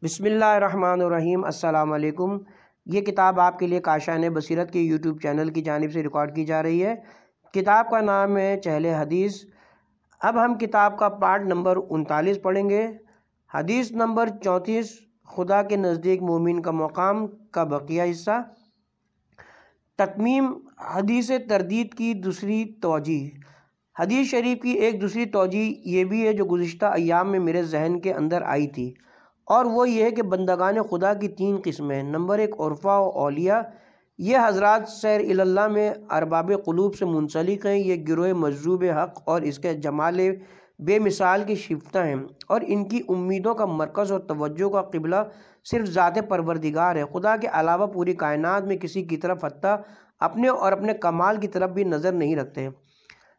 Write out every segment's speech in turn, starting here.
بسم اللہ الرحمن الرحیم۔ السلام علیکم۔ یہ کتاب آپ کے لیے کاشان بصیرت کے یوٹیوب چینل کی جانب سے ریکارڈ کی جا رہی ہے۔ کتاب کا نام ہے چہل حدیث۔ اب ہم کتاب کا پارٹ نمبر 39 پڑھیں گے۔ حدیث نمبر 34، خدا کے نزدیک مومن کا مقام کا بقیہ حصہ۔ تتمیم حدیث تردید کی دوسری توجہ۔ حدیث شریف کی ایک دوسری توجہ یہ بھی ہے جو گزشتہ ایام میں میرے ذہن کے اندر آئی تھی، اور وہ یہ ہے کہ بندگان خدا کی 3 قسمیں۔ نمبر 1 عرفاء و اولیاء۔ یہ حضرات سیر اللہ میں ارباب قلوب سے منسلک ہیں۔ یہ گروہ مجذوب حق اور اس کے جمال بے مثال کی شفتہ ہیں، اور ان کی امیدوں کا مرکز اور توجہ کا قبلہ صرف ذات پروردگار ہے۔ خدا کے علاوہ پوری کائنات میں کسی کی طرف حتیٰ اپنے اور اپنے کمال کی طرف بھی نظر نہیں رکھتے۔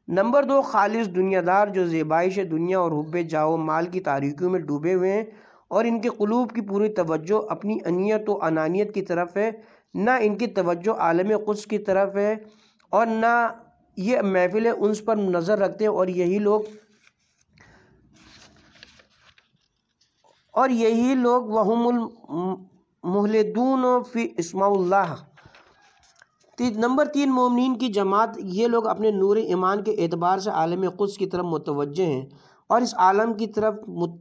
نمبر 2 خالص دنیا دار، جو زیبائش دنیا اور حب جاہ و مال کی تاریکیوں میں ڈوبے ہوئے ہیں، اور ان کے قلوب کی پوری توجہ اپنی انیت و انانیت کی طرف ہے، نہ ان کی توجہ عالم قدس کی طرف ہے، اور نہ یہ محفل انس پر نظر رکھتے ہیں۔ اور یہی لوگ وہم المہلدون فی اسماء اللہ۔ نمبر 3 مومنین کی جماعت۔ یہ لوگ اپنے نور ایمان کے اعتبار سے عالم قدس کی طرف متوجہ ہیں، اور اس عالم کی طرف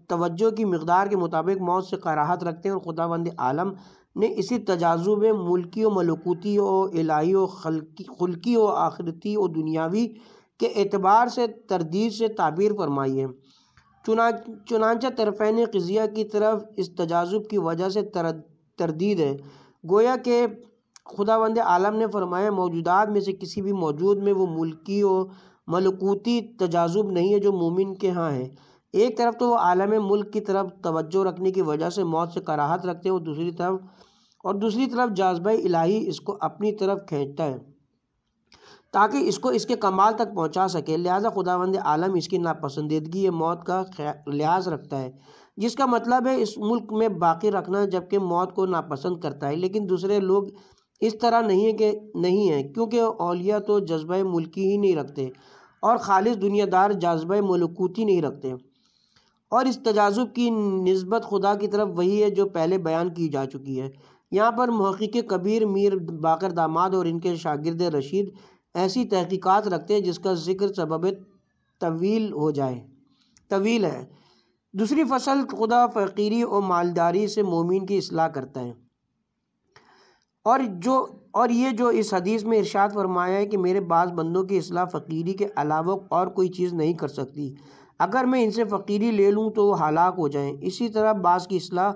توجہ کی مقدار کے مطابق موت سے کراہت رکھتے ہیں، اور خداوند عالم نے اسی تجاذب ملکی و ملکوتی و الہی و خلقی و آخرتی و دنیاوی کے اعتبار سے تردید سے تعبیر فرمائی ہے۔ چنانچہ طرفین قضیہ کی طرف اس تجاذب کی وجہ سے تردید ہے، گویا کہ خداوند عالم نے فرمایا موجودات میں سے کسی بھی موجود میں وہ ملکی و ملکوتی تجاذب نہیں ہے جو مومن کے ہاں ہے۔ ایک طرف تو وہ عالم ملک کی طرف توجہ رکھنے کی وجہ سے موت سے کراہت رکھتے ہیں، اور دوسری طرف جاذبہ الہی اس کو اپنی طرف کھینچتا ہے تاکہ اس کو اس کے کمال تک پہنچا سکے۔ لہذا خداوند عالم اس کی ناپسندیدگی موت کا لحاظ رکھتا ہے، جس کا مطلب ہے اس ملک میں باقی رکھنا، جبکہ موت کو ناپسند کرتا ہے۔ لیکن دوسرے لوگ اس طرح نہیں ہیں، کیونکہ اولیاء تو جذبہ ملکی ہی نہیں رکھتے، اور خالص دنیا دار جذبہ ملکوتی نہیں رکھتے، اور اس تجاذب کی نسبت خدا کی طرف وہی ہے جو پہلے بیان کی جا چکی ہے۔ یہاں پر محقق کبیر میر باقر داماد اور ان کے شاگرد رشید ایسی تحقیقات رکھتے ہیں جس کا ذکر سبب طویل ہے۔ دوسری فصل خدا فقیری اور مالداری سے مومن کی اصلاح کرتا ہے، اور یہ جو اس حدیث میں ارشاد فرمایا ہے کہ میرے بعض بندوں کی اصلاح فقیری کے علاوہ اور کوئی چیز نہیں کر سکتی، اگر میں ان سے فقیری لے لوں تو وہ ہلاک ہو جائیں۔ اسی طرح بعض کی اصلاح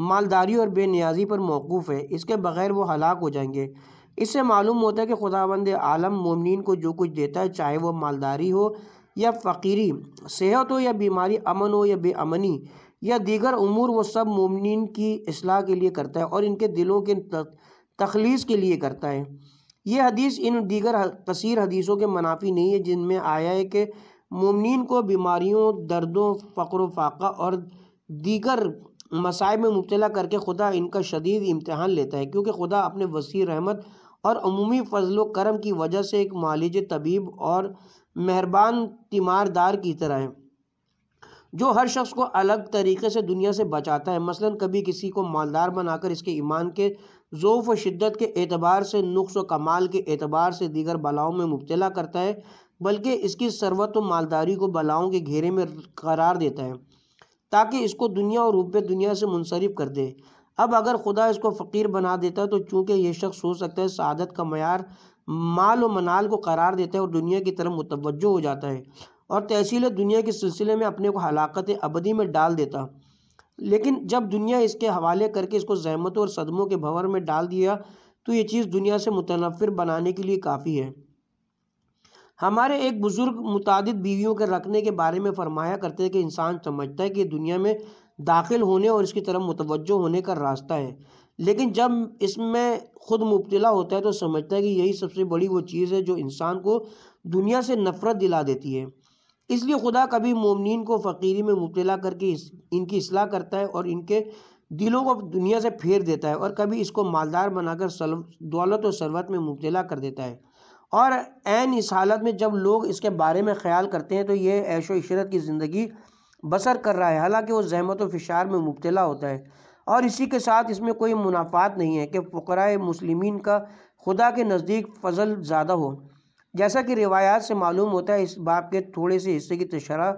مالداری اور بے نیازی پر موقوف ہے، اس کے بغیر وہ ہلاک ہو جائیں گے۔ اس سے معلوم ہوتا ہے کہ خداوند عالم مومنین کو جو کچھ دیتا ہے، چاہے وہ مالداری ہو یا فقیری، صحت ہو یا بیماری، امن ہو یا بے امنی، یا دیگر امور، وہ سب مومنین کی اصلاح کے لیے کرتا ہے اور ان کے دلوں کے تخلیص کے لیے کرتا ہے۔ یہ حدیث ان دیگر کثیر حدیثوں کے منافی نہیں ہے جن میں آیا ہے کہ مومنین کو بیماریوں، دردوں، فقر و فاقہ اور دیگر مصائب میں مبتلا کر کے خدا ان کا شدید امتحان لیتا ہے، کیونکہ خدا اپنے وسیع رحمت اور عمومی فضل و کرم کی وجہ سے ایک معالج طبیب اور مہربان تیماردار کی طرح ہے، جو ہر شخص کو الگ طریقے سے دنیا سے بچاتا ہے۔ مثلا کبھی کسی کو مالدار بنا کر اس کے ایمان کے ضعف و شدت کے اعتبار سے، نقص و کمال کے اعتبار سے دیگر بلاؤں میں مبتلا کرتا ہے، بلکہ اس کی ثروت و مالداری کو بلاؤں کے گھیرے میں قرار دیتا ہے تاکہ اس کو دنیا اور حب دنیا سے منصرف کر دے۔ اب اگر خدا اس کو فقیر بنا دیتا ہے تو چونکہ یہ شخص ہو سکتا ہے سعادت کا معیار مال و منال کو قرار دیتا ہے اور دنیا کی طرف متوجہ ہو جاتا ہے، اور تحصیل دنیا کے سلسلے میں اپنے کو ہلاکت ابدی میں ڈال دیتا، لیکن جب دنیا اس کے حوالے کر کے اس کو زحمتوں اور صدموں کے بھنور میں ڈال دیا تو یہ چیز دنیا سے متنفر بنانے کے لیے کافی ہے۔ ہمارے ایک بزرگ متعدد بیویوں کے رکھنے کے بارے میں فرمایا کرتے ہیں کہ انسان سمجھتا ہے کہ یہ دنیا میں داخل ہونے اور اس کی طرف متوجہ ہونے کا راستہ ہے، لیکن جب اس میں خود مبتلا ہوتا ہے تو سمجھتا ہے کہ یہی سب سے بڑی وہ چیز ہے جو انسان کو دنیا سے نفرت دلا دیتی ہے۔ اس لیے خدا کبھی مومنین کو فقیری میں مبتلا کر کے ان کی اصلاح کرتا ہے اور ان کے دلوں کو دنیا سے پھیر دیتا ہے، اور کبھی اس کو مالدار بنا کر دولت و ثروت میں مبتلا کر دیتا ہے، اور عین اس حالت میں جب لوگ اس کے بارے میں خیال کرتے ہیں تو یہ عیش و عشرت کی زندگی بسر کر رہا ہے، حالانکہ وہ زحمت و فشار میں مبتلا ہوتا ہے۔ اور اسی کے ساتھ اس میں کوئی منافات نہیں ہے کہ فقراء مسلمین کا خدا کے نزدیک فضل زیادہ ہو، جیسا کہ روایات سے معلوم ہوتا ہے۔ اس باب کے تھوڑے سے حصے کی شرح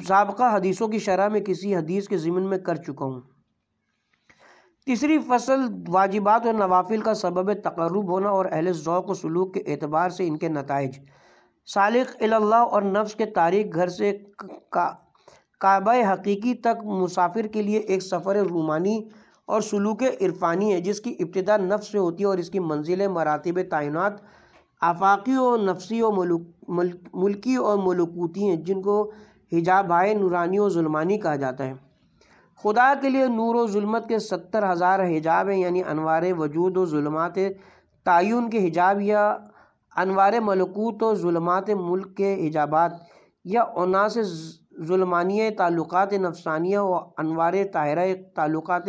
سابقہ حدیثوں کی شرح میں کسی حدیث کے ضمن میں کر چکا ہوں۔ تیسری فصل واجبات اور نوافل کا سبب تقرب ہونا اور اہل ذوق و سلوک کے اعتبار سے ان کے نتائج۔ سالک اللہ اور نفس کے تاریک گھر سے کعبہ حقیقی تک مسافر کے لیے ایک سفر رومانی اور سلوک عرفانی ہے، جس کی ابتدا نفس سے ہوتی ہے اور اس کی منزل مراتب تعینات آفاقی و نفسی و ملکی اور ملکوتی ہیں، جن کو حجابائے نورانی و ظلمانی کہا جاتا ہے۔ خدا کے لیے نور و ظلمت کے 70,000 حجاب ہیں، یعنی انوار وجود و ظلمات تعین کے حجاب، یا انوار ملکوت و ظلمات ملک کے حجابات، یا اناس ظلمانیہ تعلقات نفسانیہ و انوار طاہرہ تعلقات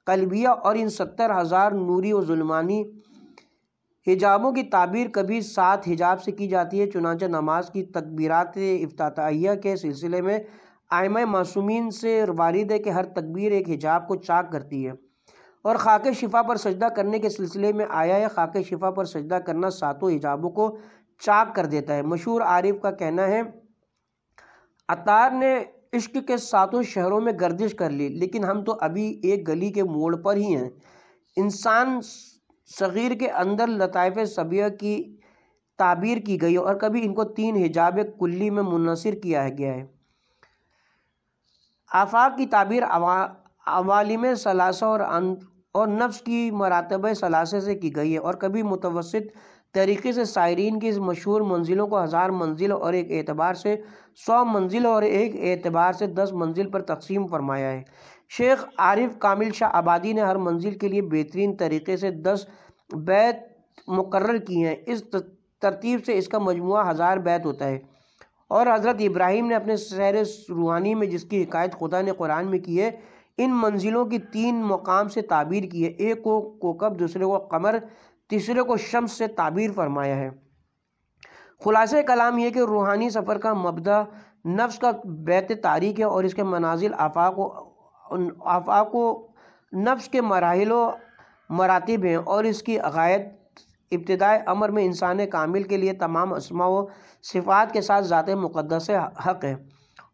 قلبیہ۔ اور ان 70,000 نوری و ظلمانی حجابوں کی تعبیر کبھی 7 حجاب سے کی جاتی ہے، چنانچہ نماز کی تکبیرات افتتاحیہ کے سلسلے میں ائمہ معصومین سے وارد ہے کہ ہر تکبیر ایک حجاب کو چاک کرتی ہے، اور خاک شفا پر سجدہ کرنے کے سلسلے میں آیا ہے خاک شفا پر سجدہ کرنا 7 حجابوں کو چاک کر دیتا ہے۔ مشہور عارف کا کہنا ہے، عطار نے عشق کے 7 شہروں میں گردش کر لی، لیکن ہم تو ابھی ایک گلی کے موڑ پر ہی ہیں۔ انسان صغیر کے اندر لطائف سبیہ کی تعبیر کی گئی اور کبھی ان کو 3 حجاب کلی میں منحصر کیا گیا ہے۔ آفاق کی تعبیر عوالم ثلاثہ اور نفس کی مراتب ثلاثہ سے کی گئی ہے، اور کبھی متوسط طریقے سے سائرین کی اس مشہور منزلوں کو 1000 منزل اور ایک اعتبار سے 100 منزل اور ایک اعتبار سے 10 منزل پر تقسیم فرمایا ہے۔ شیخ عارف کامل شاہ آبادی نے ہر منزل کے لیے بہترین طریقے سے 10 بیت مقرر کیے ہیں۔ اس ترتیب سے اس کا مجموعہ 1000 بیت ہوتا ہے۔ اور حضرت ابراہیم نے اپنے سیر روحانی میں جس کی حکایت خدا نے قرآن میں کی ہے، ان منزلوں کی 3 مقام سے تعبیر کی ہے، ایک کو کوکب، دوسرے کو قمر، تیسرے کو شمس سے تعبیر فرمایا ہے۔ خلاصہ کلام یہ کہ روحانی سفر کا مبدا نفس کا بیت تاریک ہے، اور اس کے منازل آفاق و نفس کے مراحل و مراتب ہیں، اور اس کی غایت ابتدائے امر میں انسان کامل کے لیے تمام اسماء و صفات کے ساتھ ذات مقدس حق ہے،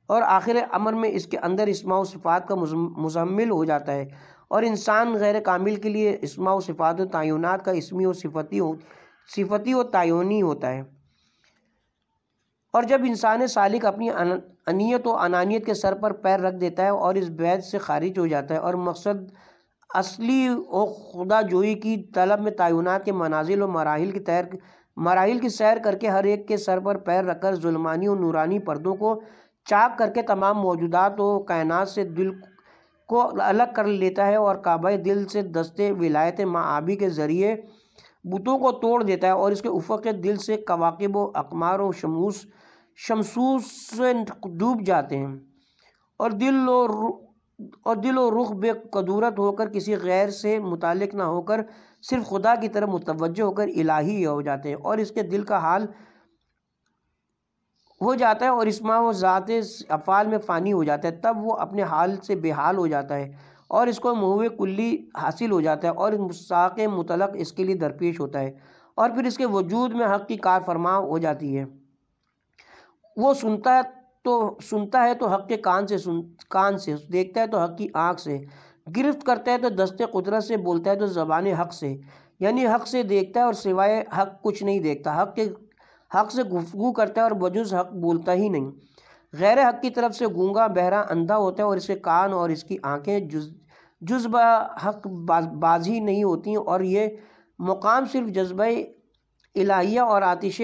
اور آخر امر میں اس کے اندر اسماء و صفات کا مزمل ہو جاتا ہے، اور انسان غیر کامل کے لیے اسماء و صفات و تعینات کا اسمی و صفتی و تعینی ہوتا ہے۔ اور جب انسان سالک اپنی انیت و انانیت کے سر پر پیر رکھ دیتا ہے اور اس بیت سے خارج ہو جاتا ہے، اور مقصد اصلی و خدا جوئی کی طلب میں تعینات کے منازل و مراحل کی سیر کر کے ہر ایک کے سر پر پیر رکھ کر ظلمانی و نورانی پردوں کو چاک کر کے تمام موجودات و کائنات سے دل کو الگ کر لیتا ہے، اور کعبہ دل سے دستے ولایت معابی کے ذریعے بتوں کو توڑ دیتا ہے، اور اس کے افق دل سے کواکب و اقمار و شمسوس سے ڈوب جاتے ہیں، اور دل و رخ بے قدورت ہو کر کسی غیر سے متعلق نہ ہو کر صرف خدا کی طرف متوجہ ہو کر الہی ہو جاتے ہیں، اور اس کے دل کا حال ہو جاتا ہے اور اسماء و ذات افعال میں فانی ہو جاتا ہے۔ تب وہ اپنے حال سے بے حال ہو جاتا ہے، اور اس کو محو کلی حاصل ہو جاتا ہے، اور مستحق مطلق اس کے لیے درپیش ہوتا ہے، اور پھر اس کے وجود میں حق کی کار فرما ہو جاتی ہے۔ وہ سنتا ہے تو حق کے کان سے، دیکھتا ہے تو حق کی آنکھ سے، گرفت کرتا ہے تو دست قدرت سے، بولتا ہے تو زبان حق سے، یعنی حق سے دیکھتا ہے اور سوائے حق کچھ نہیں دیکھتا، حق سے گفتگو کرتا ہے اور بجز حق بولتا ہی نہیں۔ غیر حق کی طرف سے گونگا، بہرا، اندھا ہوتا ہے، اور اس کے کان اور اس کی آنکھیں جذبہ حق بازی نہیں ہوتی، اور یہ مقام صرف جذبہ الہیہ اور آتش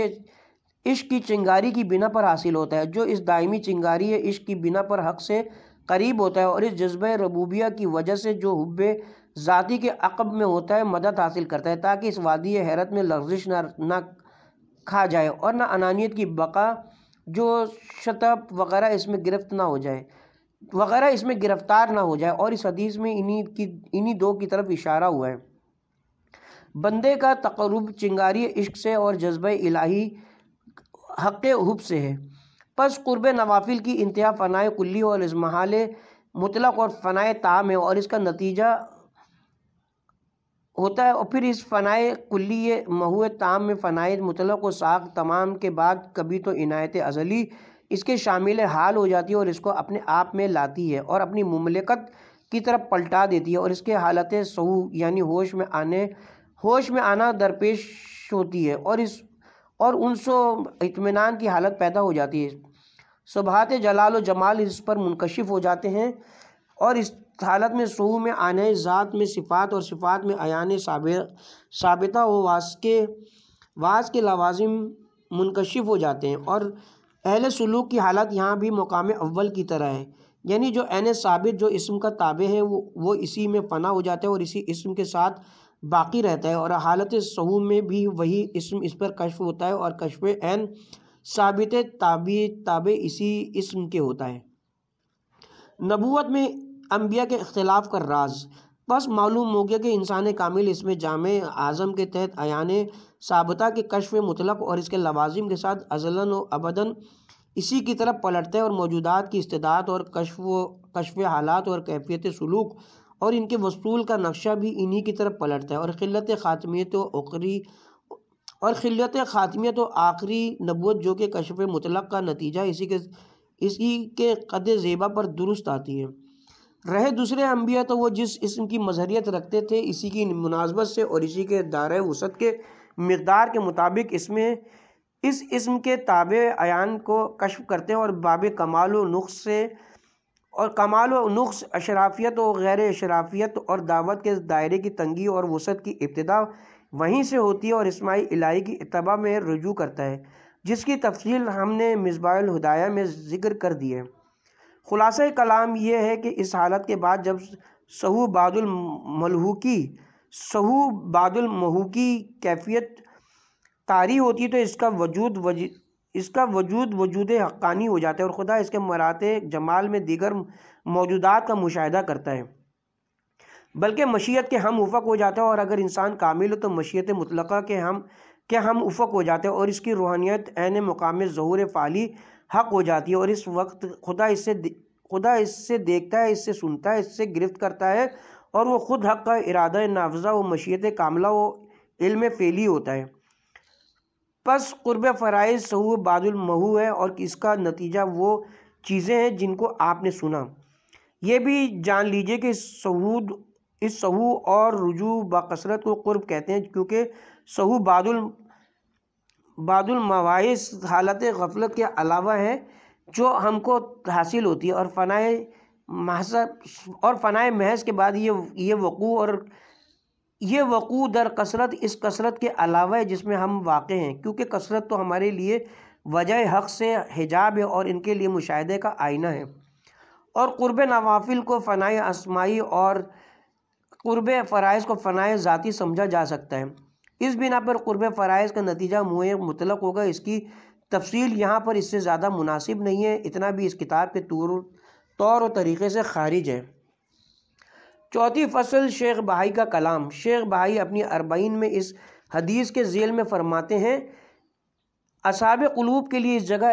عشق کی چنگاری کی بنا پر حاصل ہوتا ہے، جو اس دائمی چنگاری عشق کی بنا پر حق سے قریب ہوتا ہے، اور اس جذبہ ربوبیہ کی وجہ سے جو حب ذاتی کے عقب میں ہوتا ہے مدد حاصل کرتا ہے، تاکہ اس وادی حیرت میں لغزش نہ کھا جائے، اور نہ انانیت کی بقا جو شتب وغیرہ اس میں گرفتار نہ ہو جائے۔ اور اس حدیث میں انہی 2 کی طرف اشارہ ہوا ہے۔ بندے کا تقرب چنگاری عشق سے اور جذبہ الہی حق حب سے ہے، پس قرب نوافل کی انتہا فنائے کلی اور اضمحال مطلق اور فنائے تام ہے اور اس کا نتیجہ ہوتا ہے، اور پھر اس فنائے کلی محو تام میں فنائے مطلق و ساخت تمام کے بعد کبھی تو عنایت ازلی اس کے شامل حال ہو جاتی ہے اور اس کو اپنے آپ میں لاتی ہے اور اپنی مملکت کی طرف پلٹا دیتی ہے، اور اس کے حالت سہو یعنی ہوش میں آنا درپیش ہوتی ہے اور انس و اطمینان کی حالت پیدا ہو جاتی ہے۔ صبحات جلال و جمال اس پر منکشف ہو جاتے ہیں اور اس حالت میں سہو میں آنے ذات میں صفات اور صفات میں عیان ثابتہ و واس کے لوازم منکشف ہو جاتے ہیں، اور اہل سلوک کی حالت یہاں بھی مقام اول کی طرح ہے، یعنی جو عین ثابت جو اسم کا تابع ہے وہ اسی میں فنا ہو جاتا ہے اور اسی اسم کے ساتھ باقی رہتا ہے، اور حالت سہو میں بھی وہی اسم اس پر کشف ہوتا ہے اور کشف عین ثابت تابع اسی اسم کے ہوتا ہے۔ نبوت میں انبیاء کے اختلاف کا راز بس معلوم ہو گیا کہ انسان کامل اس میں جامع اعظم کے تحت عیان ثابتہ کے کشف مطلق اور اس کے لوازم کے ساتھ ازلاً و ابداً اسی کی طرف پلٹتا ہے، اور موجودات کی استعداد اور کشف حالات اور کیفیت سلوک اور ان کے وصول کا نقشہ بھی انہی کی طرف پلٹتا ہے، اور خلت خاتمیت و آخری نبوت جو کہ کشف مطلق کا نتیجہ اسی کے قد زیبا پر درست آتی ہے۔ رہے دوسرے انبیاء تو وہ جس اسم کی مظہریت رکھتے تھے اسی کی مناسبت سے اور اسی کے دائرہ وسعت کے مقدار کے مطابق اس اسم کے تابع عیان کو کشف کرتے ہیں، اور باب کمال و نقص اشرافیت و غیر اشرافیت اور دعوت کے دائرے کی تنگی اور وسعت کی ابتدا وہیں سے ہوتی ہے اور اسماء الہی کی اتباع میں رجوع کرتا ہے، جس کی تفصیل ہم نے مصباح الہدایہ میں ذکر کر دی ہے۔ خلاصہ کلام یہ ہے کہ اس حالت کے بعد جب سہو بعد المحوکی کیفیت طاری ہوتی ہے تو اس کا وجود حقانی ہو جاتا ہے، اور خدا اس کے مراتب جمال میں دیگر موجودات کا مشاہدہ کرتا ہے، بلکہ مشیت کے ہم افق ہو جاتا ہے، اور اگر انسان کامل ہو تو مشیت مطلقہ کے ہم افق ہو جاتے ہیں اور اس کی روحانیت عین مقام ظہور فعلی حق ہو جاتی ہے، اور اس وقت خدا اس سے دیکھتا ہے، اس سے سنتا ہے، اس سے گرفت کرتا ہے، اور وہ خود حق کا ارادہ نافذہ و مشیت کاملہ و علم فعلی ہوتا ہے۔ پس قرب فرائض سہو بعد المحو ہے، اور اس کا نتیجہ وہ چیزیں ہیں جن کو آپ نے سنا۔ یہ بھی جان لیجئے کہ اس سہو اور رجوع بکثرت کو قرب کہتے ہیں، کیونکہ سہو بعد المواعظ حالت غفلت کے علاوہ ہے جو ہم کو حاصل ہوتی ہے، اور فنائے محض کے بعد یہ وقوع در کثرت اس کثرت کے علاوہ ہے جس میں ہم واقع ہیں، کیونکہ کثرت تو ہمارے لیے وجہ حق سے حجاب ہے اور ان کے لیے مشاہدے کا آئینہ ہے، اور قرب نوافل کو فنائے اسمائی اور قرب فرائض کو فنائے ذاتی سمجھا جا سکتا ہے۔ اس بنا پر قرب فرائض کا نتیجہ مطلق ہوگا، اس کی تفصیل یہاں پر اس سے زیادہ مناسب نہیں ہے، اتنا بھی اس کتاب کے طور و طریقے سے خارج ہے۔ چوتھی فصل شیخ بہائی کا کلام۔ شیخ بہائی اپنی 40 میں اس حدیث کے ذیل میں فرماتے ہیں، اصحاب قلوب کے لیے اس جگہ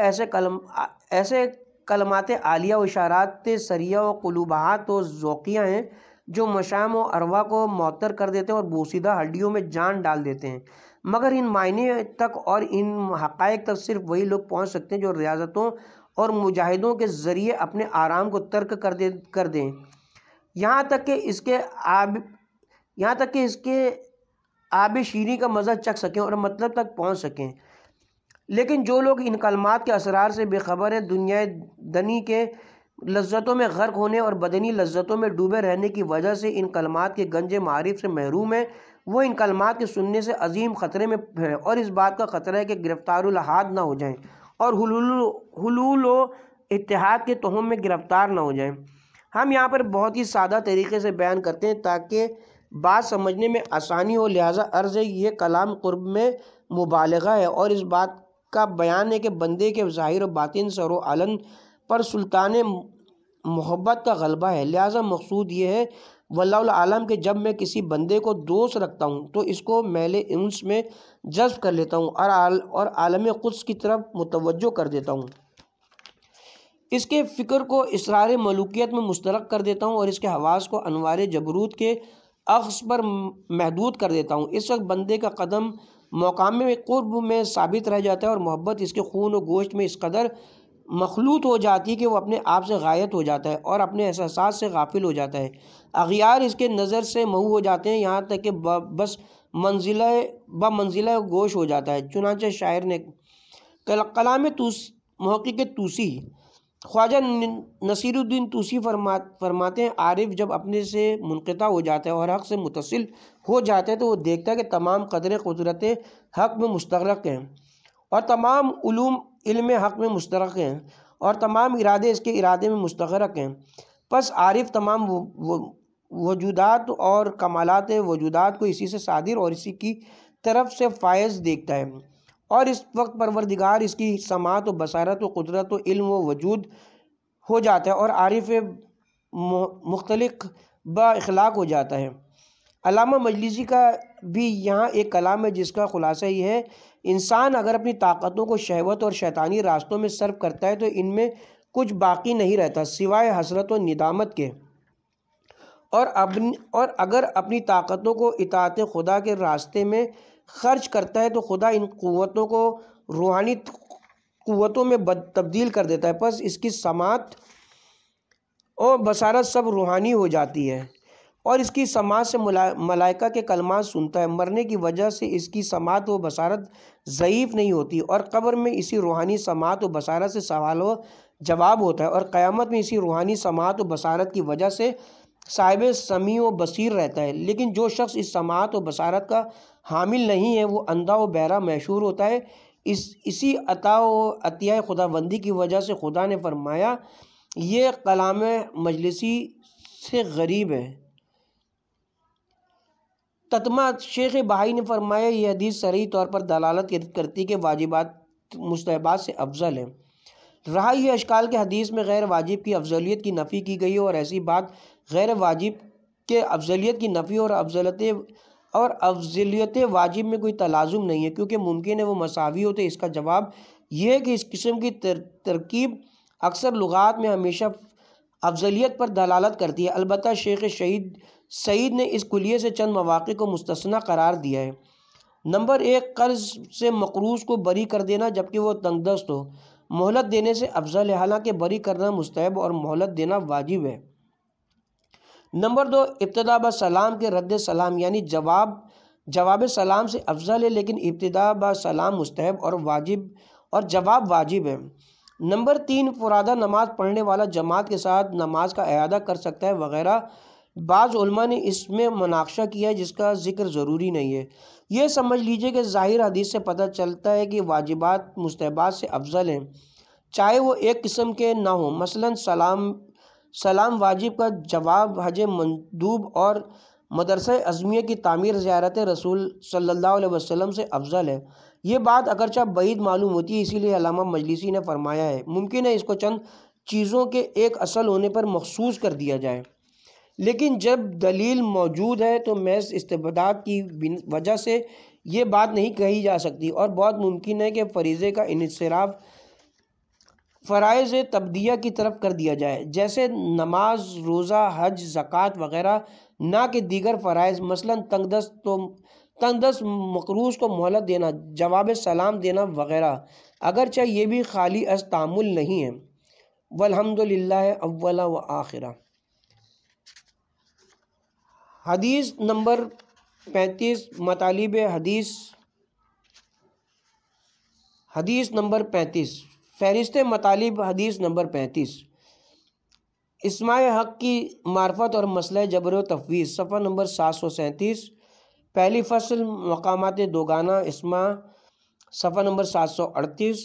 ایسے کلمات عالیہ و اشارات سریہ و قلوبہات و ذوقیہ ہیں جو مشام و ارواح کو معطر کر دیتے ہیں اور بوسیدہ ہڈیوں میں جان ڈال دیتے ہیں، مگر ان معنی تک اور ان حقائق تک صرف وہی لوگ پہنچ سکتے ہیں جو ریاضتوں اور مجاہدوں کے ذریعے اپنے آرام کو ترک کر دیں، یہاں تک کہ اس کے آب شیریں کا مزہ چکھ سکیں اور مطلب تک پہنچ سکیں۔ لیکن جو لوگ ان کلمات کے اسرار سے بے خبر ہیں، دنیا دنی کے لذتوں میں غرق ہونے اور بدنی لذتوں میں ڈوبے رہنے کی وجہ سے ان کلمات کے گنج معارف سے محروم ہیں، وہ ان کلمات کے سننے سے عظیم خطرے میں ہیں، اور اس بات کا خطرہ ہے کہ گرفتار الحاد نہ ہو جائیں اور حلول و اتحاد کے تہم میں گرفتار نہ ہو جائیں۔ ہم یہاں پر بہت ہی سادہ طریقے سے بیان کرتے ہیں تاکہ بات سمجھنے میں آسانی ہو، لہٰذا عرض ہے یہ کلام قرب میں مبالغہ ہے اور اس بات کا بیان ہے کہ بندے کے ظاہر و باطن سر و علن پر سلطان محبت کا غلبہ ہے، لہٰذا مقصود یہ ہے واللہ عالم کہ جب میں کسی بندے کو دوست رکھتا ہوں تو اس کو میل انس میں جذب کر لیتا ہوں اور عالم قدس کی طرف متوجہ کر دیتا ہوں۔ اس کے فکر کو اسرار ملوکیت میں مسترک کر دیتا ہوں اور اس کے حواس کو انوار جبروت کے اخذ پر محدود کر دیتا ہوں۔ اس وقت بندے کا قدم مقام قرب میں ثابت رہ جاتا ہے اور محبت اس کے خون و گوشت میں اس قدر مخلوط ہو جاتی ہے کہ وہ اپنے آپ سے غائب ہو جاتا ہے اور اپنے احساسات سے غافل ہو جاتا ہے۔ اغیار اس کے نظر سے محو ہو جاتے ہیں، یہاں تک کہ بس منزلہ گوش ہو جاتا ہے۔ چنانچہ شاعر نے کلام محقق طوسی خواجہ نصیر الدین طوسی فرماتے ہیں، عارف جب اپنے سے منقطع ہو جاتا ہے اور حق سے متصل ہو جاتا ہے تو وہ دیکھتا ہے کہ تمام قدریں قدرتیں حق میں مستغرق ہیں اور تمام علوم علم حق میں مستغرق ہیں اور تمام ارادے اس کے ارادے میں مستغرق ہیں۔ پس عارف تمام وجودات اور کمالات وجودات کو اسی سے صادر اور اسی کی طرف سے فائز دیکھتا ہے، اور اس وقت پروردگار اس کی سماعت و بصارت و قدرت و علم و وجود ہو جاتا ہے اور عارف مختلق با اخلاق ہو جاتا ہے۔ علامہ مجلسی کا بھی یہاں ایک کلام ہے جس کا خلاصہ یہ ہے، انسان اگر اپنی طاقتوں کو شہوت اور شیطانی راستوں میں صرف کرتا ہے تو ان میں کچھ باقی نہیں رہتا سوائے حسرت و ندامت کے، اور اگر اپنی طاقتوں کو اطاعت خدا کے راستے میں خرچ کرتا ہے تو خدا ان قوتوں کو روحانی قوتوں میں تبدیل کر دیتا ہے، پس اس کی سماعت اور بصارت سب روحانی ہو جاتی ہے اور اس کی سماعت سے ملائکہ کے کلمات سنتا ہے۔ مرنے کی وجہ سے اس کی سماعت و بصارت ضعیف نہیں ہوتی اور قبر میں اسی روحانی سماعت و بصارت سے سوال و جواب ہوتا ہے، اور قیامت میں اسی روحانی سماعت و بصارت کی وجہ سے صاحب سمیع و بصیر رہتا ہے۔ لیکن جو شخص اس سماعت و بصارت کا حامل نہیں ہے وہ اندھا و بہرا محشور ہوتا ہے۔ اسی عطا و عطیہ خداوندی کی وجہ سے خدا نے فرمایا، یہ کلام مجلسی سے غریب ہے۔ تتمہ شیخ بہائی نے فرمایا، یہ حدیث صریح طور پر دلالت کرتی کہ واجبات مستحبات سے افضل ہے۔ رہا یہ اشکال کہ حدیث میں غیر واجب کی افضلیت کی نفی کی گئی ہے، اور ایسی بات غیر واجب کے افضلیت کی نفی اور افضلیت واجب میں کوئی تلازم نہیں ہے، کیونکہ ممکن ہے وہ مساوی ہوتے۔ اس کا جواب یہ ہے کہ اس قسم کی ترکیب اکثر لغات میں ہمیشہ افضلیت پر دلالت کرتی ہے۔ البتہ شیخ سعید نے اس کلیے سے چند مواقع کو مستثنی قرار دیا ہے۔ نمبر 1، قرض سے مقروض کو بری کر دینا جبکہ وہ تنگ دست ہو، مہلت دینے سے افضل ہے، حالانکہ بری کرنا مستحب اور مہلت دینا واجب ہے۔ نمبر 2، ابتدا بسلام کے رد سلام یعنی جواب سلام سے افضل ہے، لیکن ابتدا بسلام مستحب اور جواب واجب ہے۔ نمبر 3، فرادہ نماز پڑھنے والا جماعت کے ساتھ نماز کا اعادہ کر سکتا ہے وغیرہ۔ بعض علماء نے اس میں مناقشہ کیا ہے جس کا ذکر ضروری نہیں ہے۔ یہ سمجھ لیجئے کہ ظاہر حدیث سے پتہ چلتا ہے کہ واجبات مستحبات سے افضل ہیں، چاہے وہ ایک قسم کے نہ ہوں۔ مثلاً سلام واجب کا جواب حج مندوب اور مدرسہ ازمیہ کی تعمیر زیارت رسول صلی اللہ علیہ وسلم سے افضل ہے۔ یہ بات اگرچہ بعید معلوم ہوتی ہے، اسی لیے علامہ مجلسی نے فرمایا ہے ممکن ہے اس کو چند چیزوں کے ایک اصل ہونے پر مخصوص کر دیا جائے، لیکن جب دلیل موجود ہے تو محض استبداد کی وجہ سے یہ بات نہیں کہی جا سکتی، اور بہت ممکن ہے کہ فریضے کا انصراف فرائض تبدیہ کی طرف کر دیا جائے، جیسے نماز، روزہ، حج، زکوٰۃ وغیرہ، نہ کہ دیگر فرائض۔ مثلاً تنگ دست مقروض کو مہلت دینا، جواب سلام دینا وغیرہ، اگرچہ یہ بھی خالی از تعامل نہیں ہے۔ والحمدللہ اولا و آخرہ۔ حدیث نمبر 35، مطالب حدیث نمبر 35، فہرست مطالب حدیث نمبر 35، اسماء حق کی معرفت اور مسئلہ جبر و تفویض، صفحہ نمبر 737، پہلی فصل مقامات دوگانہ اسماء، صفحہ نمبر 738،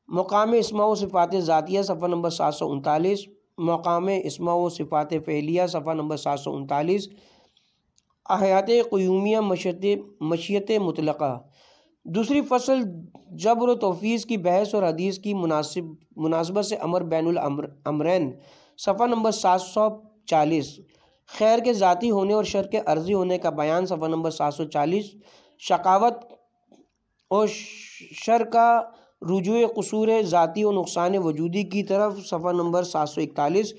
مقام اسماء و صفات ذاتیہ، صفحہ نمبر 739، مقام اسماء و صفات فعلیہ، صفحہ نمبر 739، حیات قیومیہ مشیت مطلقہ، دوسری فصل جبر و تفویض کی بحث اور حدیث کی مناسبت سے امر بین الامرین، صفحہ نمبر 740، خیر کے ذاتی ہونے اور شر کے عرضی ہونے کا بیان، صفحہ نمبر 740، شقاوت اور شر کا رجوع قصور ذاتی و نقصان وجودی کی طرف، صفحہ نمبر 741۔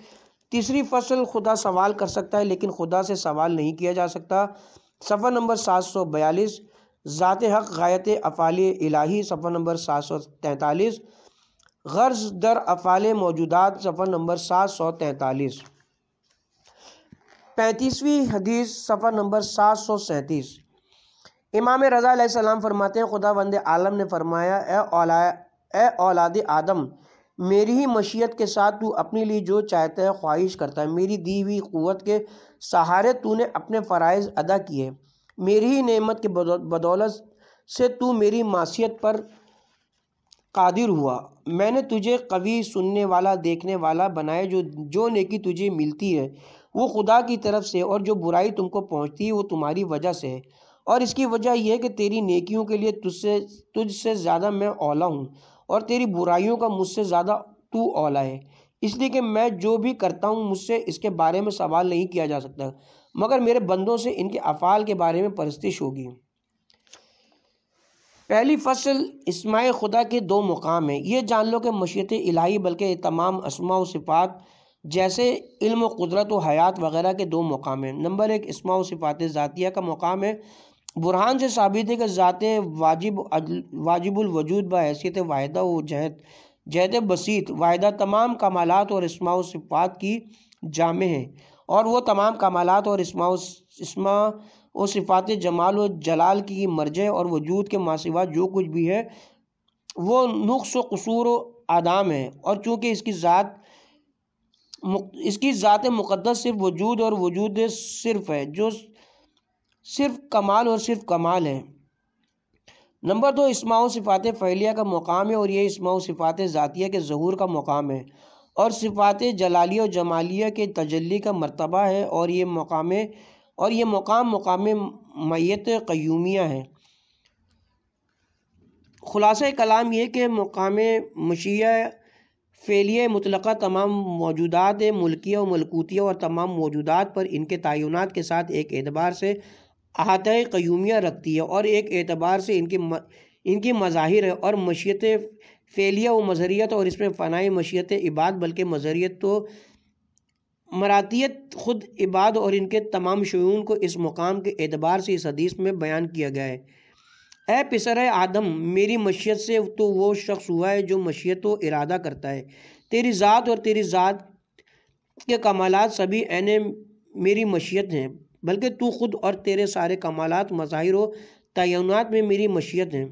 تیسری فصل خدا سوال کر سکتا ہے لیکن خدا سے سوال نہیں کیا جا سکتا، صفحہ نمبر 742۔ ذات حق غایت افعال الہی، صفحہ نمبر 743۔ غرض در افعال موجودات، صفحہ نمبر 743۔ 35ویں حدیث، صفحہ نمبر 737۔ امام رضا علیہ السلام فرماتے ہیں خداوند عالم نے فرمایا، اے اولاد آدم، میری ہی مشیت کے ساتھ تو اپنے لیے جو چاہتا ہے خواہش کرتا ہے، میری دی ہوئی قوت کے سہارے تو نے اپنے فرائض ادا کیے، میری ہی نعمت کے بدولت سے تو میری معصیت پر قادر ہوا، میں نے تجھے قوی، سننے والا، دیکھنے والا بنایا، جو نیکی تجھے ملتی ہے وہ خدا کی طرف سے، اور جو برائی تم کو پہنچتی ہے وہ تمہاری وجہ سے ہے، اور اس کی وجہ یہ ہے کہ تیری نیکیوں کے لیے تجھ سے زیادہ میں اولا ہوں، اور تیری برائیوں کا مجھ سے زیادہ تو اولا ہے، اس لیے کہ میں جو بھی کرتا ہوں مجھ سے اس کے بارے میں سوال نہیں کیا جا سکتا، مگر میرے بندوں سے ان کے افعال کے بارے میں پرستش ہوگی۔ پہلی فصل، اسماء خدا کے دو مقام ہیں۔ یہ جان لو کہ مشیت الہی بلکہ تمام اسماء و صفات جیسے علم و قدرت و حیات وغیرہ کے دو مقام ہیں۔ نمبر 1، اسماء و صفات ذاتیہ کا مقام ہے۔ برہان سے ثابت ہے کہ ذات واجب الوجود بحیثیت واحدہ و جہت بسیط واحدہ تمام کمالات اور اسماء و صفات کی جامع ہے، اور وہ تمام کمالات اور اسماء و صفات جمال و جلال کی مرجع اور وجود کے ماسوا جو کچھ بھی ہے وہ نقص و قصور و آدام ہے، اور چونکہ اس کی ذات مقدس صرف وجود اور وجود صرف ہے، جو صرف کمال اور صرف کمال ہے۔ نمبر 2، اسماء و صفات فعلیہ کا مقام ہے، اور یہ اسماء و صفات ذاتیہ کے ظہور کا مقام ہے، اور صفات جلالیہ و جمالیہ کے تجلی کا مرتبہ ہے، اور یہ مقام میت قیومیہ ہے۔ خلاصہ کلام یہ کہ مقام مشیہ فعلیہ مطلقہ تمام موجودات ملکیہ و ملکوتیہ اور تمام موجودات پر ان کے تعینات کے ساتھ ایک اعتبار سے احاطہ قیومیہ رکھتی ہے، اور ایک اعتبار سے ان کی مظاہر ہے، اور مشیت فعلیہ و مظہریت، اور اس میں فنائی مشیت عباد بلکہ مظہریت تو مراتیت خود عباد اور ان کے تمام شعون کو اس مقام کے اعتبار سے اس حدیث میں بیان کیا گیا ہے۔ اے پسر آدم، میری مشیت سے تو وہ شخص ہوا ہے جو مشیت و ارادہ کرتا ہے، تیری ذات اور تیری ذات کے کمالات سبھی عین میری مشیت ہیں، بلکہ تو خود اور تیرے سارے کمالات مظاہر و تعینات میں میری مشیت ہیں۔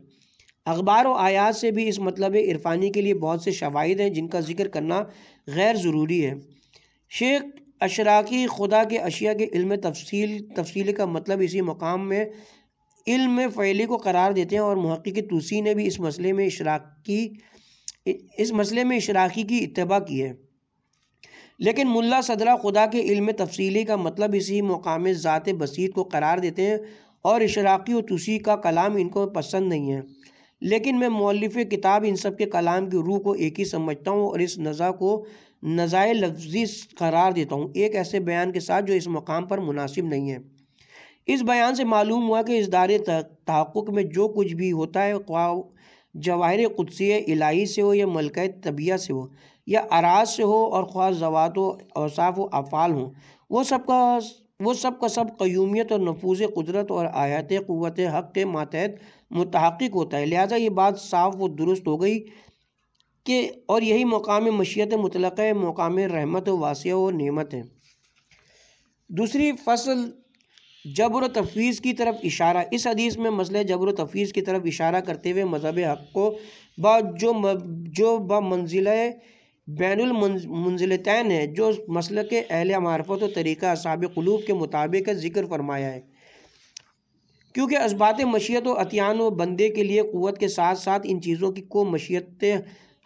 اخبار و آیات سے بھی اس مطلب عرفانی کے لیے بہت سے شواہد ہیں جن کا ذکر کرنا غیر ضروری ہے۔ شیخ اشراقی خدا کے اشیاء کے علم تفصیلی کا مطلب اسی مقام میں علم فعلی کو قرار دیتے ہیں، اور محقق توسی نے بھی اس مسئلے میں اشراقی کی اتباع کی ہے، لیکن ملا صدرہ خدا کے علم تفصیلی کا مطلب اسی مقام ذات بسیط کو قرار دیتے ہیں، اور اشراقی و توسی کا کلام ان کو پسند نہیں ہے، لیکن میں مؤلف کتاب ان سب کے کلام کی روح کو ایک ہی سمجھتا ہوں، اور اس نزا کو نزائے لفظی قرار دیتا ہوں، ایک ایسے بیان کے ساتھ جو اس مقام پر مناسب نہیں ہے۔ اس بیان سے معلوم ہوا کہ اس دار تحقق میں جو کچھ بھی ہوتا ہے، خواہ جواہر قدسیہ الہی سے ہو یا ملکہ طبیعہ سے ہو یا اراض سے ہو، اور خواہ ذوات و اوصاف و افعال ہوں، وہ سب کا سب قیومیت اور نفوذ قدرت اور آیات قوت حق کے ماتحت متحقق ہوتا ہے۔ لہٰذا یہ بات صاف و درست ہو گئی کہ اور یہی مقام مشیت مطلقہ ہے، مقام رحمت و واسعہ و نعمت ہے۔ دوسری فصل، جبر و تفویض کی طرف اشارہ۔ اس حدیث میں مسئلہ جبر و تفویض کی طرف اشارہ کرتے ہوئے مذہب حق کو جو بمنزلہ بین المنزلتین ہے، جو مسلک اہل معرفت و طریقہ اصحاب قلوب کے مطابق ذکر فرمایا ہے، کیونکہ اثبات مشیت و عطیان و بندے کے لیے قوت کے ساتھ ساتھ ان چیزوں کو مشیت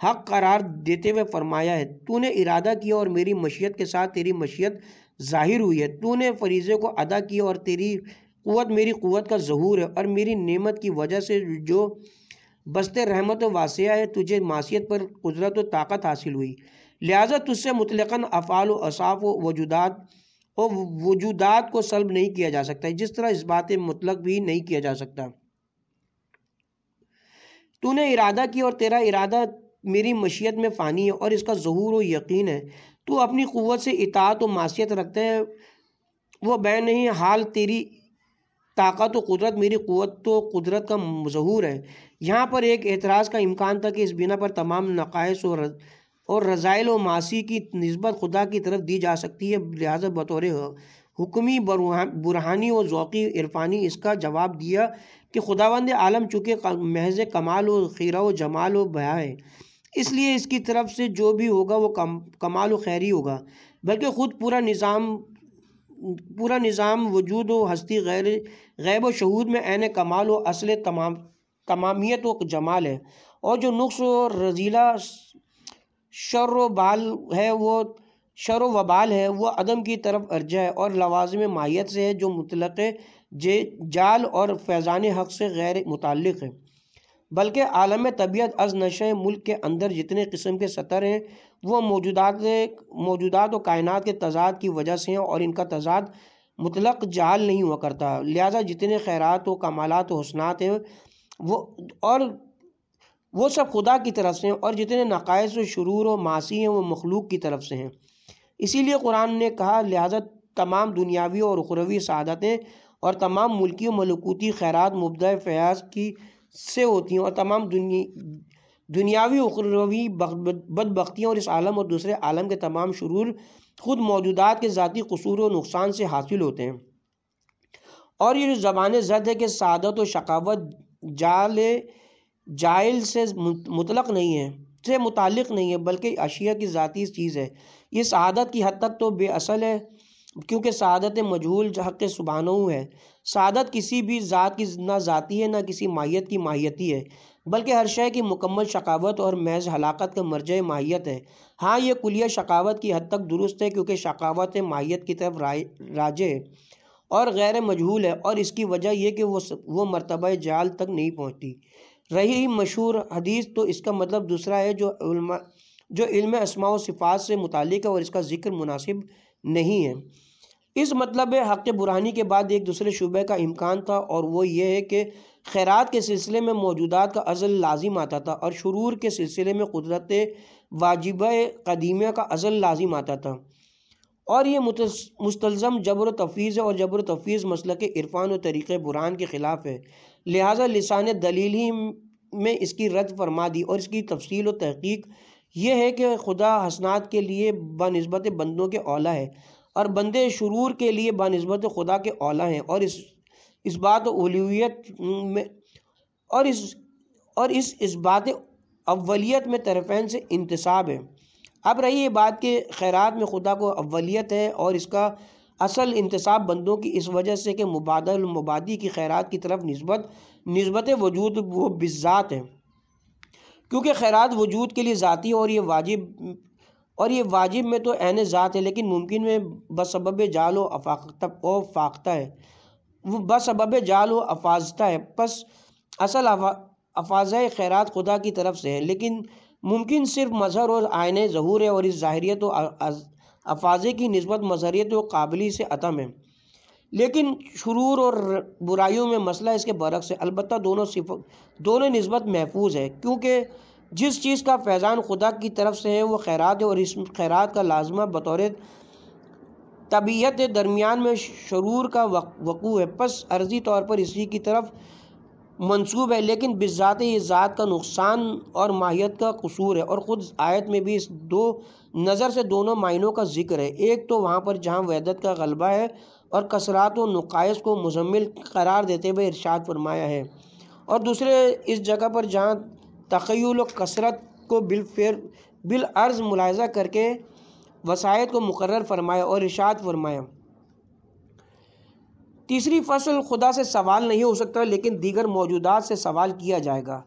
حق قرار دیتے ہوئے فرمایا ہے، تو نے ارادہ کیا اور میری مشیت کے ساتھ تیری مشیت ظاہر ہوئی ہے، تو نے فریضے کو ادا کیا اور تیری قوت میری قوت کا ظہور ہے، اور میری نعمت کی وجہ سے جو بست رحمت و واسعہ ہے تجھے معصیت پر قدرت و طاقت حاصل ہوئی، لہٰذا تجھ سے مطلقاً افعال و اوصاف و وجودات کو سلب نہیں کیا جا سکتا، جس طرح اس بات مطلق بھی نہیں کیا جا سکتا۔ تو نے ارادہ کیا اور تیرا ارادہ میری مشیت میں فانی ہے اور اس کا ظہور و یقین ہے۔ تو اپنی قوت سے اطاعت و معصیت رکھتا ہے، وہ بے نہیں حال تیری طاقت و قدرت میری قوت و قدرت کا ظہور ہے۔ یہاں پر ایک اعتراض کا امکان تھا کہ اس بنا پر تمام نقائص اور رذائل و معاصی کی نسبت خدا کی طرف دی جا سکتی ہے، لہٰذا بطور حکمی برہانی و ذوقی عرفانی اس کا جواب دیا کہ خداوند عالم چونکہ محض کمال و خیرہ و جمال و بہا ہے، اس لیے اس کی طرف سے جو بھی ہوگا وہ کمال و خیری ہوگا، بلکہ خود پورا نظام وجود و ہستی غیب و شہود میں عین کمال و اصل تمامیت و جمال ہے، اور جو نقص و رذیلہ شر و وبال ہے وہ عدم کی طرف ارجع ہے اور لوازم ماہیت سے ہے، جو مطلق جال اور فیضان حق سے غیر متعلق ہے، بلکہ عالم طبیعت از نشہ ملک کے اندر جتنے قسم کے سطر ہیں وہ موجودات و کائنات کے تضاد کی وجہ سے ہیں، اور ان کا تضاد مطلق جال نہیں ہوا کرتا، لہٰذا جتنے خیرات و کمالات و حسنات ہیں وہ سب خدا کی طرف سے ہیں، اور جتنے نقائص و شرور و معاصی ہیں وہ مخلوق کی طرف سے ہیں۔ اسی لیے قرآن نے کہا لہٰذا تمام دنیاوی اور اخروی سعادتیں اور تمام ملکی و ملکوتی خیرات مبدأ فیاض کی سے ہوتی ہیں، اور تمام دنیاوی اخروی بدبختیاں اور اس عالم اور دوسرے عالم کے تمام شرور خود موجودات کے ذاتی قصور و نقصان سے حاصل ہوتے ہیں۔ اور یہ جو زبان زد ہے کہ سعادت و شقاوت جائل سے مطلق نہیں ہے، سے متعلق نہیں ہے، بلکہ اشیاء کی ذاتی چیز ہے، یہ سعادت کی حد تک تو بے اصل ہے، کیونکہ سعادت مجہول حق سبحانہ ہے۔ سعادت کسی بھی ذات کی نہ ذاتی ہے نہ کسی ماہیت کی ماہیتی ہے، بلکہ ہر شے کی مکمل شقاوت اور محض ہلاکت کا مرجع ماہیت ہے۔ ہاں یہ کلیہ شقاوت کی حد تک درست ہے، کیونکہ شقاوت ماہیت کی طرف راجع ہے اور غیر مجہول ہے، اور اس کی وجہ یہ کہ وہ مرتبہ جال تک نہیں پہنچتی۔ رہی مشہور حدیث تو اس کا مطلب دوسرا ہے جو علم اسماء و صفات سے متعلق ہے، اور اس کا ذکر مناسب نہیں ہے۔ اس مطلب حق برہانی کے بعد ایک دوسرے شعبے کا امکان تھا، اور وہ یہ ہے کہ خیرات کے سلسلے میں موجودات کا ازل لازم آتا تھا، اور شرور کے سلسلے میں قدرت واجبہ قدیمہ کا ازل لازم آتا تھا، اور یہ مستلزم جبر و تفویض ہے، اور جبر و تفویض مسلک عرفان و طریق برہان کے خلاف ہے، لہٰذا لسان دلیل ہی میں اس کی رد فرما دی، اور اس کی تفصیل و تحقیق یہ ہے کہ خدا حسنات کے لیے بنسبت بندوں کے اولیٰ ہے، اور بندے شرور کے لیے بنسبت خدا کے اولیٰ ہیں، اور اس بات اولویت میں اور اس بات اولیت میں طرفین سے انتصاب ہے۔ اب رہی یہ بات کہ خیرات میں خدا کو اولیت ہے، اور اس کا اصل انتصاب بندوں کی اس وجہ سے کہ مبادل مبادی کی خیرات کی طرف نسبت وجود وہ بالذات ہے، کیونکہ خیرات وجود کے لیے ذاتی اور یہ واجب میں تو عین ذات ہے، لیکن ممکن میں بسبب جال و فاختہ ہے، وہ بسبب جال و افاظتہ ہے، پس اصل افاظہ خیرات خدا کی طرف سے ہے، لیکن ممکن صرف مظہر اور آئین ظہور ہے، اور اس ظاہریت و افاظے کی نسبت مظہریت و قابلی سے عدم ہے۔ لیکن شرور اور برائیوں میں مسئلہ اس کے برعکس ہے، البتہ دونوں نسبت محفوظ ہے، کیونکہ جس چیز کا فیضان خدا کی طرف سے ہے وہ خیرات ہے، اور اس خیرات کا لازمہ بطور طبیعت درمیان میں شرور کا وقوع ہے، پس عرضی طور پر اسی کی طرف منسوب ہے، لیکن بذات یہ ذات کا نقصان اور ماہیت کا قصور ہے، اور خود آیت میں بھی اس نظر سے دونوں معنوں کا ذکر ہے، ایک تو وہاں پر جہاں وحدت کا غلبہ ہے اور کثرات و نقائص کو مزمل قرار دیتے ہوئے ارشاد فرمایا ہے، اور دوسرے اس جگہ پر جہاں تخیل و کثرت کو بالعرض ملاحظہ کر کے وسائط کو مقرر فرمایا اور ارشاد فرمایا۔ تیسری فصل خدا سے سوال نہیں ہو سکتا، لیکن دیگر موجودات سے سوال کیا جائے گا۔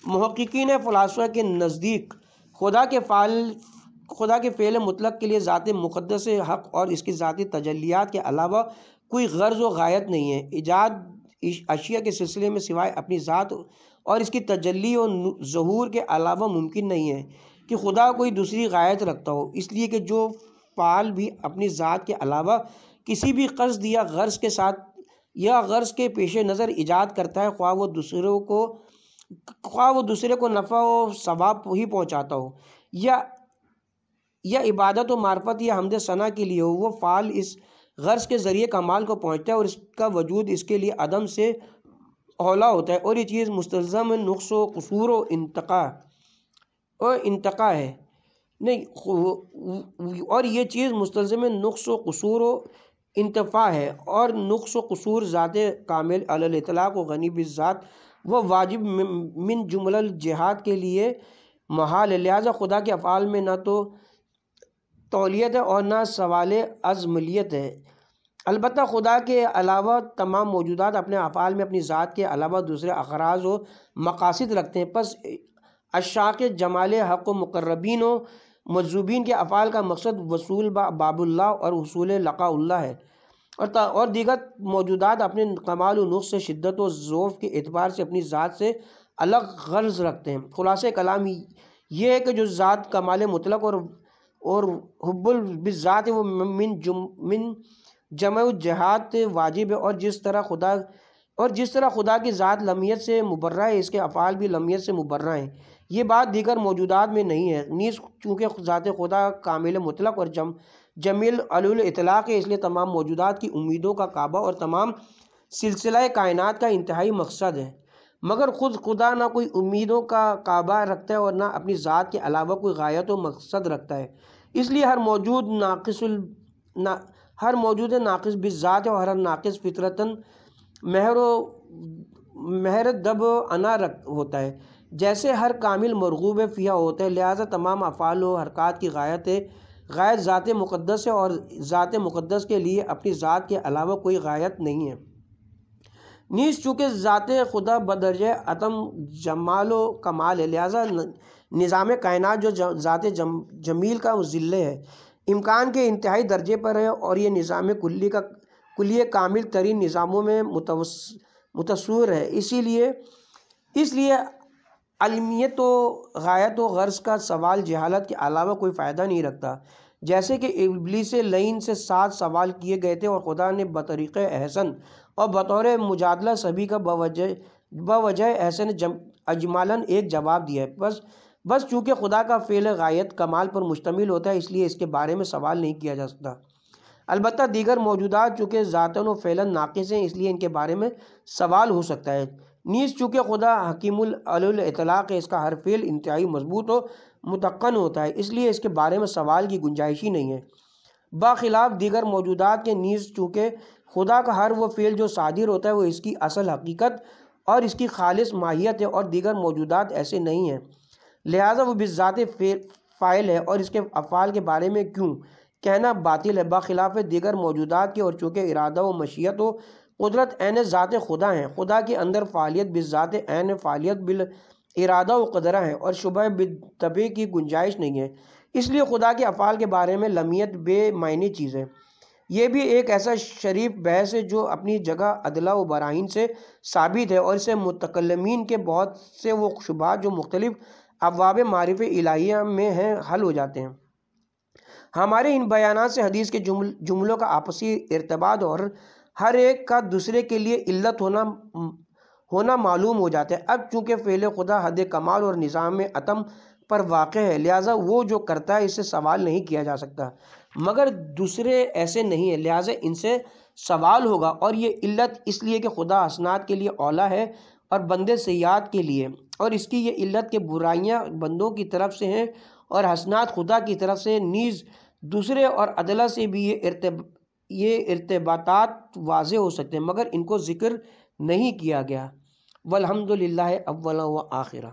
محققین فلاسفہ کے نزدیک خدا کے فعل مطلق کے لیے ذات مقدس حق اور اس کی ذاتی تجلیات کے علاوہ کوئی غرض و غایت نہیں ہے۔ ایجاد اشیاء کے سلسلے میں سوائے اپنی ذات اور اس کی تجلی و ظہور کے علاوہ ممکن نہیں ہے کہ خدا کوئی دوسری غایت رکھتا ہو، اس لیے کہ جو فعال بھی اپنی ذات کے علاوہ کسی بھی قصد یا غرض کے ساتھ یا غرض کے پیش نظر ایجاد کرتا ہے، خواہ وہ دوسروں کو خواہ وہ دوسرے کو نفع و ثواب ہی پہنچاتا ہو یا عبادت و معرفت یا حمد ثنا کے لیے ہو، وہ فعال اس غرض کے ذریعے کمال کو پہنچتا ہے اور اس کا وجود اس کے لیے عدم سے اولا ہوتا ہے، اور یہ چیز مستلزم نقص و قصور و انتقا ہے نہیں، اور یہ چیز مستلزم نقص و قصور و انتفاع ہے، اور نقص و قصور ذات کامل علی الاطلاق و غنی بالذات وہ واجب من جمل الجہاد کے لیے محال ہے، لہٰذا خدا کے افعال میں نہ تو تولیت ہے اور نہ سوال ازملیت ہے۔ البتہ خدا کے علاوہ تمام موجودات اپنے افعال میں اپنی ذات کے علاوہ دوسرے اغراض و مقاصد رکھتے ہیں، پس عشاق جمال حق و مقربین و مجذوبین کے افعال کا مقصد وصول باب اللہ اور حصول لقاء اللہ ہے، اور دیگر موجودات اپنے کمال و نقص سے شدت و ضعف کے اعتبار سے اپنی ذات سے الگ غرض رکھتے ہیں۔ خلاصہ کلام یہ ہے کہ جو ذات کمال مطلق اور حب بالذات وہ من جمع الجہات واجب ہے، اور جس طرح خدا کی ذات لمیت سے مبرہ ہے، اس کے افعال بھی لمیت سے مبرہ ہیں، یہ بات دیگر موجودات میں نہیں ہے۔ نیز چونکہ ذات خدا کامل مطلق اور جمیل علی الاطلاق ہے، اس لیے تمام موجودات کی امیدوں کا کعبہ اور تمام سلسلہ کائنات کا انتہائی مقصد ہے، مگر خود خدا نہ کوئی امیدوں کا کعبہ رکھتا ہے اور نہ اپنی ذات کے علاوہ کوئی غایت و مقصد رکھتا ہے، اس لیے ہر موجود ناقص بالذات ہے، اور ہر ناقص فطرتاً مہر دب انا ہوتا ہے، جیسے ہر کامل مرغوب فیہا ہوتا ہے، لہٰذا تمام افعال و حرکات کی غایت ذات مقدس ہے، اور ذات مقدس کے لیے اپنی ذات کے علاوہ کوئی غایت نہیں ہے۔ نیز چونکہ ذات خدا بدرجہ عدم جمال و کمال ہے، لہٰذا نظام کائنات جو ذات جمیل کا ذلہ ہے، امکان کے انتہائی درجے پر ہے، اور یہ نظام کلی کامل ترین نظاموں میں متصور ہے، اس لیے علمیت و غایت و غرض کا سوال جہالت کے علاوہ کوئی فائدہ نہیں رکھتا، جیسے کہ ابلیس لعین سے 7 سوال کیے گئے تھے اور خدا نے بطریق احسن اور بطور مجادلہ سبھی کا بوجہ احسن اجمالاً ایک جواب دیا ہے۔ بس چونکہ خدا کا فعل غایت کمال پر مشتمل ہوتا ہے، اس لیے اس کے بارے میں سوال نہیں کیا جا سکتا۔ البتہ دیگر موجودات چونکہ ذاتاً و فعلاً ناقص ہیں، اس لیے ان کے بارے میں سوال ہو سکتا ہے۔ نیز چونکہ خدا حکیم علی الاطلاق ہے، اس کا ہر فعل انتہائی مضبوط و متقن ہوتا ہے، اس لیے اس کے بارے میں سوال کی گنجائش ہی نہیں ہے۔ باخلاف دیگر موجودات کے نیز چونکہ خدا کا ہر وہ فعل جو صادر ہوتا ہے وہ اس کی اصل حقیقت اور اس کی خالص ماہیت ہے، اور دیگر موجودات ایسے نہیں ہیں، لہٰذا وہ بالذات فاعل ہے، اور اس کے افعال کے بارے میں کیوں کہنا باطل ہے، باخلاف دیگر موجودات کے، اور چونکہ ارادہ و مشیت و قدرت عین ذات خدا ہیں، خدا کے اندر فعالیت بالذات عین فعالیت بالارادہ و قدرہ ہے، اور شبہ بالطبع کی گنجائش نہیں ہے، اس لیے خدا کے افعال کے بارے میں لمیت بے معنی چیز ہے۔ یہ بھی ایک ایسا شریف بحث ہے جو اپنی جگہ ادلہ و براہین سے ثابت ہے، اور اسے متکلمین کے بہت سے وہ شبہات جو مختلف ابواب معارف الہیہ میں ہیں حل ہو جاتے ہیں۔ ہمارے ان بیانات سے حدیث کے جملوں کا آپسی ارتباط اور ہر ایک کا دوسرے کے لیے علت ہونا معلوم ہو جاتا ہے۔ اب چونکہ فعل خدا حد کمال اور نظام عتم پر واقع ہے، لہٰذا وہ جو کرتا ہے اس سے سوال نہیں کیا جا سکتا، مگر دوسرے ایسے نہیں ہیں، لہٰذا ان سے سوال ہوگا، اور یہ علت اس لیے کہ خدا حسنات کے لیے اولا ہے اور بندے سیئات کے لیے، اور اس کی یہ علت کہ برائیاں بندوں کی طرف سے ہیں اور حسنات خدا کی طرف سے، نیز دوسرے اور عدلہ سے بھی یہ ارتباطات واضح ہو سکتے ہیں، مگر ان کو ذکر نہیں کیا گیا۔ والحمد للہ اولا و آخرہ۔